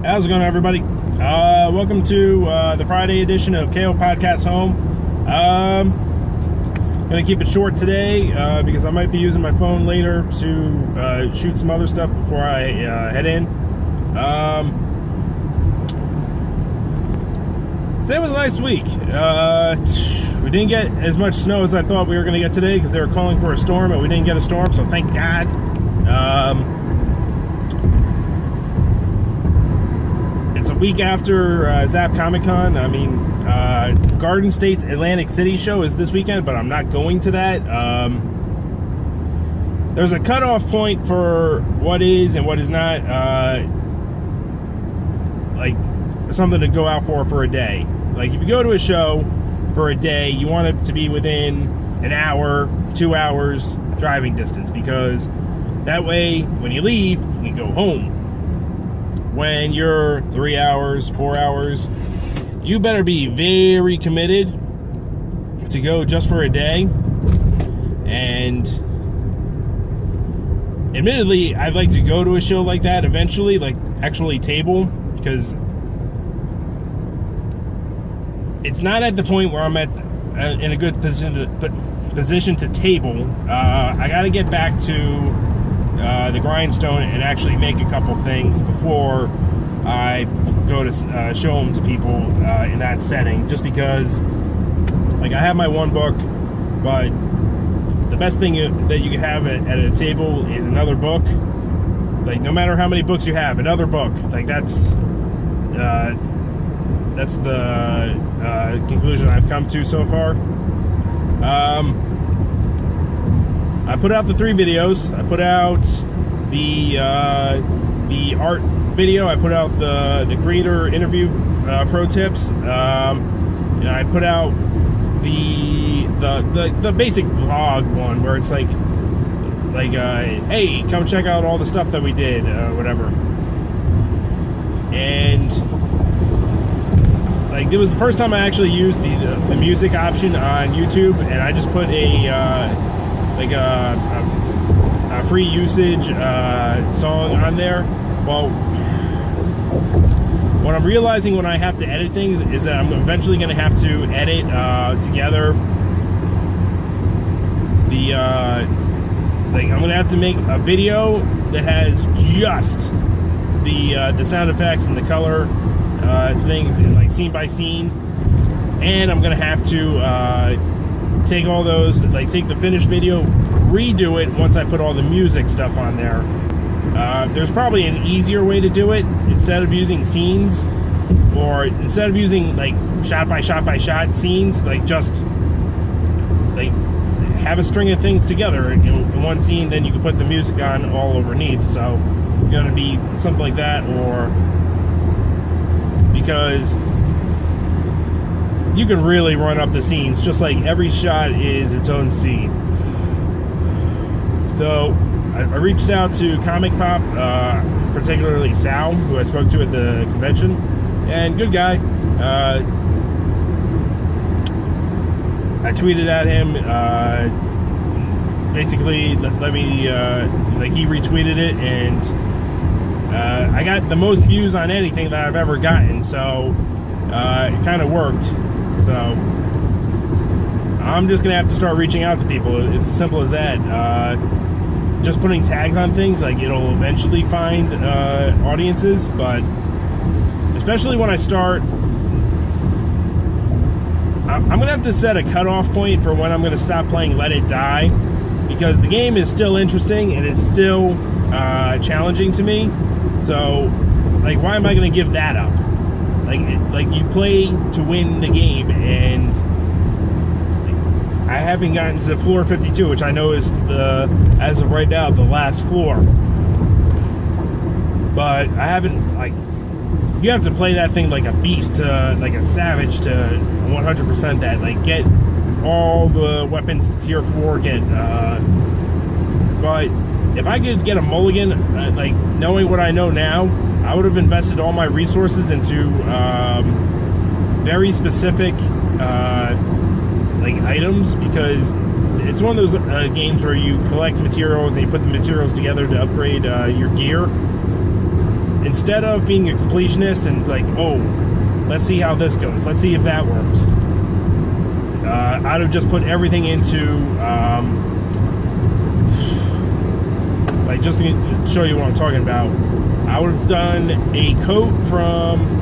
How's it going, everybody? Welcome to the Friday edition of KO Podcast Home. Gonna keep it short today because I might be using my phone later to shoot some other stuff before I head in. Today was a nice week. We didn't get as much snow as I thought we were going to get today because they were calling for a storm, and we didn't get a storm, so thank God. It's a week after Zap Comic Con. I mean, Garden State's Atlantic City show is this weekend, but I'm not going to that. There's a cutoff point for what is and what is not like something to go out for a day. Like, if you go to a show for a day, you want it to be within an hour, 2 hours driving distance, because that way when you leave, you can go home. When you're 3 hours, 4 hours, you better be very committed to go just for a day. And admittedly, I'd like to go to a show like that eventually, like actually table, because it's not at the point where I'm at in a good position to table. I got to get back to the grindstone and actually make a couple things before I go to show them to people in that setting. Just because, like, I have my one book, but the best thing that you can have at a table is another book. Like, no matter how many books you have, another book. Like, that's the conclusion I've come to so far. I put out the 3 videos. I put out the art video. I put out the creator interview pro tips. And I put out the basic vlog one where it's like hey, come check out all the stuff that we did, whatever. And like, it was the first time I actually used the music option on YouTube, and I just put a free usage song on there. Well, what I'm realizing when I have to edit things is that I'm eventually going to have to edit together the like, I'm going to have to make a video that has just the sound effects and the color things, like scene by scene, and I'm gonna have to take all those, like, take the finished video, redo it once I put all the music stuff on there. There's probably an easier way to do it. Instead of using scenes, or instead of using like shot by shot by shot scenes, like, just like have a string of things together in one scene, then you can put the music on all underneath. So it's gonna be something like that, or because you can really run up the scenes, just like every shot is its own scene. So I reached out to Comic Pop, particularly Sal, who I spoke to at the convention, and good guy. I tweeted at him, basically let me, like, he retweeted it, and I got the most views on anything that I've ever gotten, so it kind of worked. So I'm just gonna have to start reaching out to people. It's as simple as that. Just putting tags on things, like, it'll eventually find audiences, but especially when I start, I'm gonna have to set a cutoff point for when I'm gonna stop playing Let It Die, because the game is still interesting and it's still challenging to me. So, like, why am I going to give that up? Like, you play to win the game, and I haven't gotten to floor 52, which I know is as of right now, the last floor. But I haven't, like, you have to play that thing like a beast, like a savage, to 100% that. Like, get all the weapons to tier 4, but if I could get a mulligan, like, knowing what I know now, I would have invested all my resources into very specific like items, because it's one of those games where you collect materials and you put the materials together to upgrade your gear. instead of being a completionist and like, oh, let's see how this goes, let's see if that works, I'd have just put everything into like, just to show you what I'm talking about, I would have done a coat from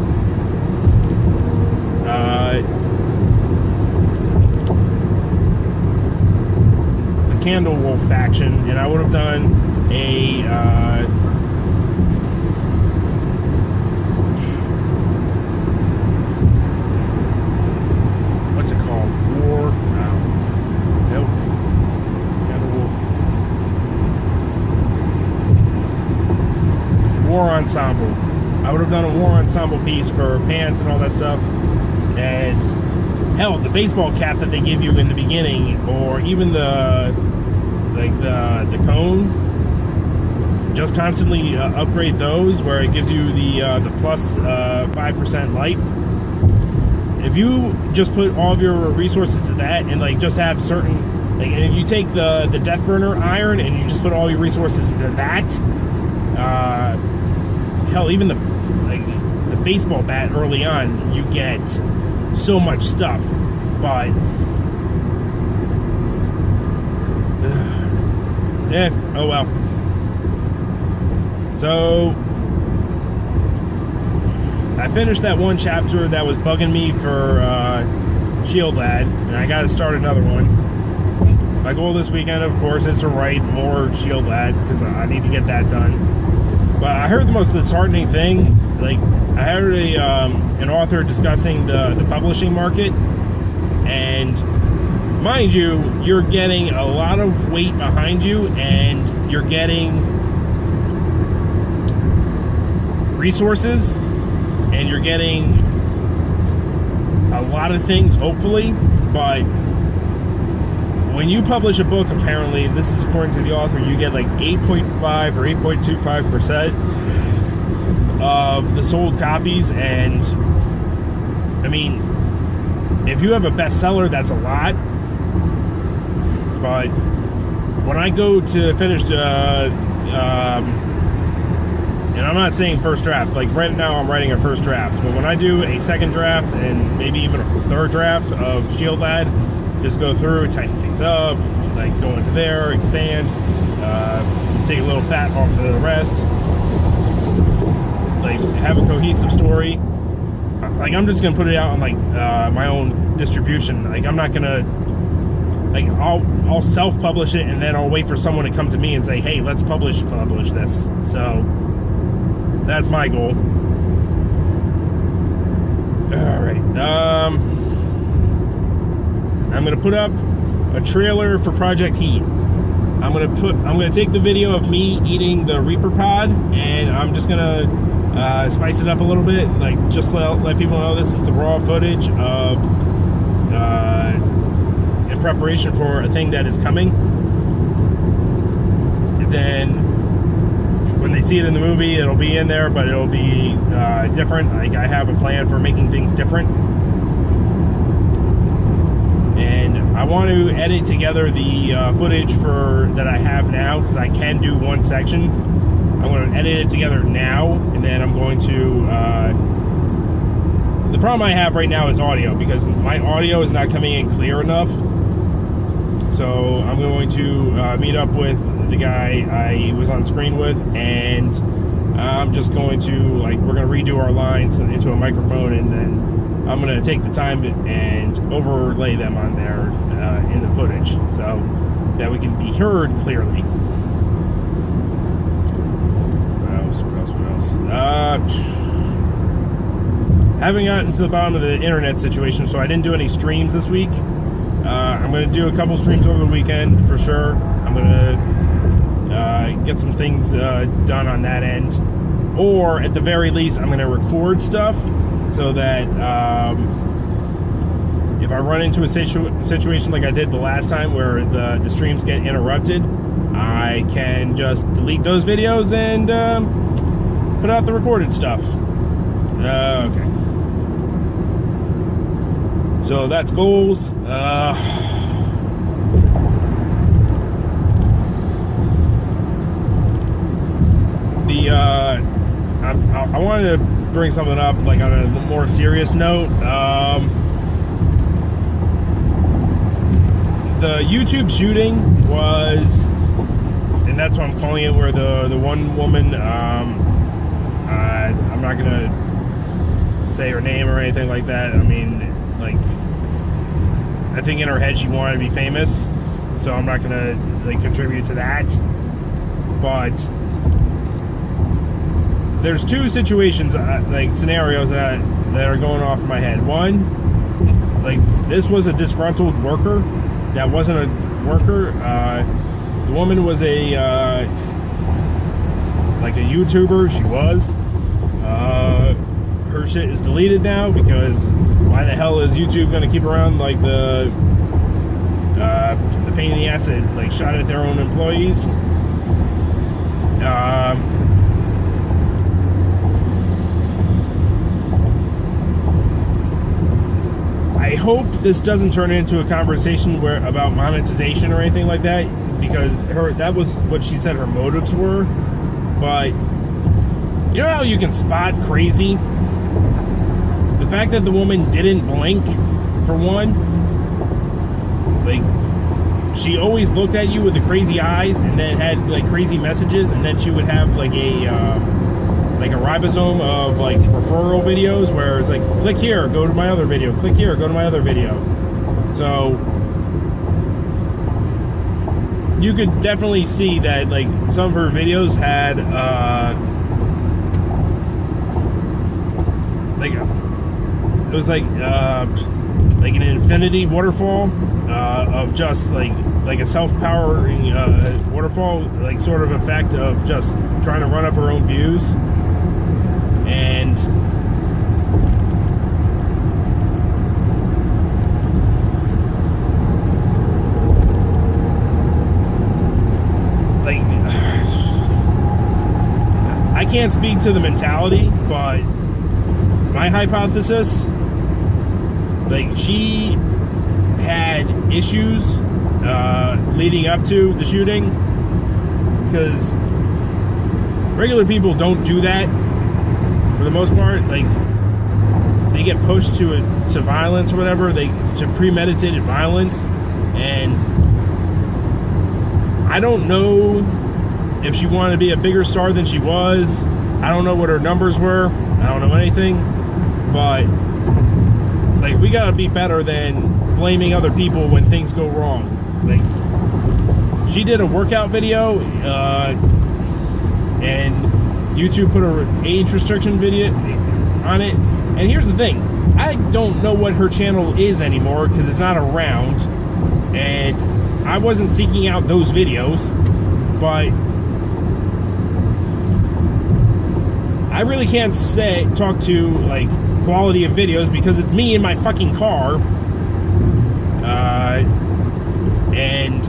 the Candle Wolf faction, and I would have done a what's it called? War? Nope. Candle Wolf. War Ensemble. I would have done a War Ensemble piece for pants and all that stuff. And hell, the baseball cap that they give you in the beginning, or even the cone, just constantly upgrade those, where it gives you the plus 5% life. If you just put all of your resources to that, and like just have certain, like, and if you take the Death Burner iron and you just put all your resources into that, hell, even the baseball bat early on, you get so much stuff. But oh well. So I finished that one chapter that was bugging me for Shield Lad, and I got to start another one. My goal this weekend, of course, is to write more Shield Lad, because I need to get that done. But I heard the most disheartening thing. Like, I heard an author discussing the publishing market, and mind you, you're getting a lot of weight behind you, and you're getting resources, and you're getting a lot of things, hopefully. But when you publish a book, apparently, this is according to the author, you get like 8.5 or 8.25% of the sold copies. And I mean, if you have a bestseller, that's a lot. But when I go to finish and I'm not saying first draft, like right now I'm writing a first draft, but when I do a second draft and maybe even a third draft of Shield Lad, just go through, tighten things up, like go into there, expand, take a little fat off of the rest, like have a cohesive story. Like, I'm just gonna put it out on like my own distribution. Like, I'm not gonna, like, I'll self-publish it, and then I'll wait for someone to come to me and say, hey, let's publish this. So that's my goal. All right. I'm gonna put up a trailer for Project Heat. I'm gonna take the video of me eating the Reaper pod, and I'm just gonna spice it up a little bit, like just let people know this is the raw footage of in preparation for a thing that is coming. And then when they see it in the movie, it'll be in there, but it'll be different. Like, I have a plan for making things different, and I want to edit together the footage that I have now, because I can do one section. I'm going to edit it together now, and then I'm going to the problem I have right now is audio, because my audio is not coming in clear enough. So I'm going to meet up with the guy I was on screen with, and I'm just going to, like, we're going to redo our lines into a microphone, and then I'm going to take the time and overlay them on there in the footage, so that we can be heard clearly. What else? Haven't gotten to the bottom of the internet situation, so I didn't do any streams this week. I'm going to do a couple streams over the weekend for sure. I'm going to get some things done on that end, or at the very least I'm going to record stuff, so that if I run into a situation like I did the last time where the streams get interrupted, I can just delete those videos and put out the recorded stuff. Okay. So that's goals. I wanted to bring something up like on a more serious note. The YouTube shooting was, and that's what I'm calling it, where the one woman, I'm not gonna say her name or anything like that. I mean, like, I think in her head she wanted to be famous, so I'm not gonna like contribute to that. But there's two situations, like scenarios that are going off in my head. One, like, this was a disgruntled worker that wasn't a worker. The woman was a like a YouTuber. She was. Her shit is deleted now because why the hell is YouTube gonna keep around like the pain in the ass that like shot at their own employees? I hope this doesn't turn into a conversation about monetization or anything like that, because that was what she said her motives were. But you know how you can spot crazy? The fact that the woman didn't blink, for one. Like, she always looked at you with the crazy eyes and then had like crazy messages, and then she would have like a ribosome of like referral videos where it's like, click here, go to my other video, click here, go to my other video. So you could definitely see that like some of her videos had like it was like an infinity waterfall of just like a self-powering waterfall, like sort of effect of just trying to run up her own views. And like, I can't speak to the mentality, but my hypothesis, like, she had issues leading up to the shooting, because regular people don't do that for the most part. Like, they get pushed to violence or whatever, to premeditated violence. And I don't know if she wanted to be a bigger star than she was. I don't know what her numbers were. I don't know anything. But like, we gotta be better than blaming other people when things go wrong. Like, she did a workout video, and YouTube put an age restriction video on it. And here's the thing, I don't know what her channel is anymore because it's not around, and I wasn't seeking out those videos. But I really can't talk to like quality of videos because it's me in my fucking car, and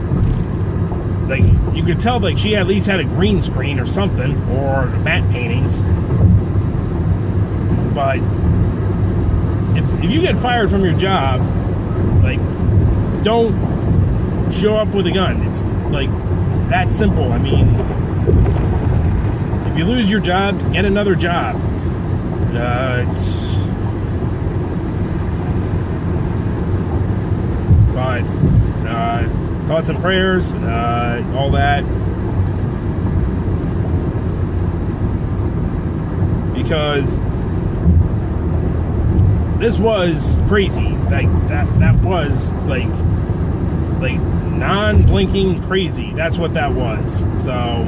like, you could tell like she at least had a green screen or something, or matte paintings. But if you get fired from your job, like, don't show up with a gun. It's like that simple. I mean, if you lose your job, get another job. But thoughts and prayers, all that, because this was crazy. Like, that was like non-blinking crazy. That's what that was. So